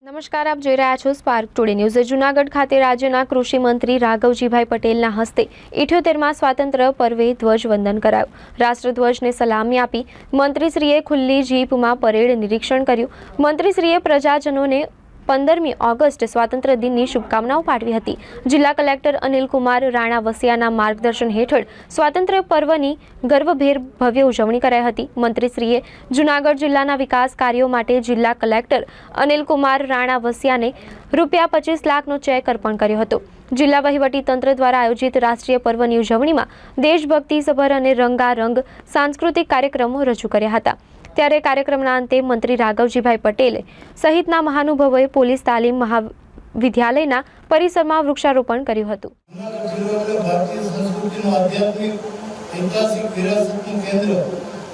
નમસ્કાર, આપ જોઈ રહ્યા છો સ્પાર્ક ટુડે ન્યૂઝ। જૂનાગઢ ખાતે રાજ્યના કૃષિ મંત્રી રાઘવજીભાઈ પટેલના હસ્તે 78મા સ્વાતંત્ર્ય પર્વે ધ્વજવંદન કરાયું। રાષ્ટ્રધ્વજને સલામી આપી મંત્રીશ્રીએ ખુલ્લી જીપમાં પરેડ નિરીક્ષણ કર્યું। મંત્રીશ્રીએ પ્રજાજનોને 15મી ઓગસ્ટ સ્વાતંત્ર્ય દિનની શુભકામનાઓ પાઠવી હતી। જિલ્લા કલેક્ટર અનિલકુમાર રાણા વસિયાના માર્ગદર્શન હેઠળ સ્વાતંત્ર્ય પર્વની ગર્વભેર ભવ્ય ઉજવણી કરાઈ હતી। મંત્રીશ્રીએ જૂનાગઢ જિલ્લાના વિકાસ કાર્યો માટે જિલ્લા કલેક્ટર અનિલકુમાર રાણા વસિયાને ₹25 લાખનો ચેક અર્પણ કર્યો હતો। જિલ્લા વહીવટી તંત્ર દ્વારા આયોજિત રાષ્ટ્રીય પર્વની ઉજવણીમાં દેશભક્તિસભર અને રંગારંગ સાંસ્કૃતિક કાર્યક્રમો રજૂ કર્યા હતા। ત્યારે કાર્યક્રમના અંતે મંત્રી રાઘવજીભાઈ પટેલ સહિતના મહાનુભાવોએ પોલીસ તાલીમ મહાવિદ્યાલયના પરિસરમાં વૃક્ષારોપણ કર્યું હતું। ભારતીય સંસ્કૃતિનું આધ્યાત્મિક ઐતિહાસિક વિરાસતનું કેન્દ્ર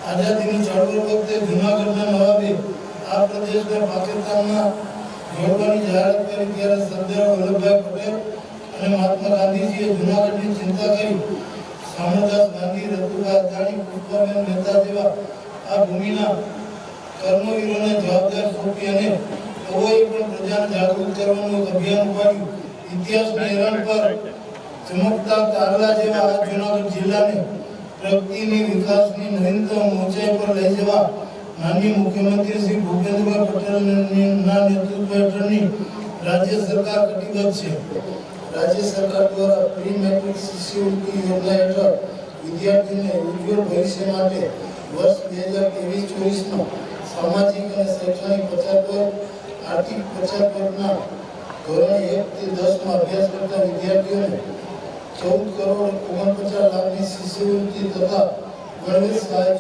આઝાદીની ચળવળ વખતે જૂનાગઢના નવાબે આ પ્રદેશને પાકિસ્તાનના જોડવાની જાહેરાત કરી ત્યારે સરદાર વલ્લભભાઈ પટેલ અને મહાત્મા ગાંધીજીએ જૂનાગઢની ચિંતા કરી। શામળદાસ ગાંધી, રતુભાઈ અદાણી, પુષ્પાબેન મહેતા જેવા આ ભૂમિના કર્મવીરોને જવાબદાર સોંપી અને તેઓએ પણ પ્રજાને જાગૃત કરવાનું અભિયાન ઉપાડ્યું। ઇતિહાસના હિરણ પર ચમકતા તારલા જેવા આ જૂનાગઢ જિલ્લાને પ્રગતિની વિકાસની નવીનતમ ઊંચાઈ પર લઈ જવા માનનીય મુખ્યમંત્રી શ્રી ભૂપેન્દ્રભાઈ પટેલના નેતૃત્વ હેઠળની રાજ્ય સરકાર કટિબદ્ધ છે। રાજ્ય સરકાર દ્વારા પ્રી મેટ્રિક શિષ્યવૃત્તિ યોજના હેઠળ વિદ્યાર્થીઓને ઉજ્જવળ ભવિષ્ય માટે વર્ષ 2023-24માં સામાજિક અને શૈક્ષણિક પછાત વર્ગ, આર્થિક પછાત વર્ગના ધોરણ 1 થી 10માં અભ્યાસ કરતા વિદ્યાર્થીઓને 14 કરોડ 49 લાખની શિષ્યવૃત્તિ તથા ગણવેશ સહાય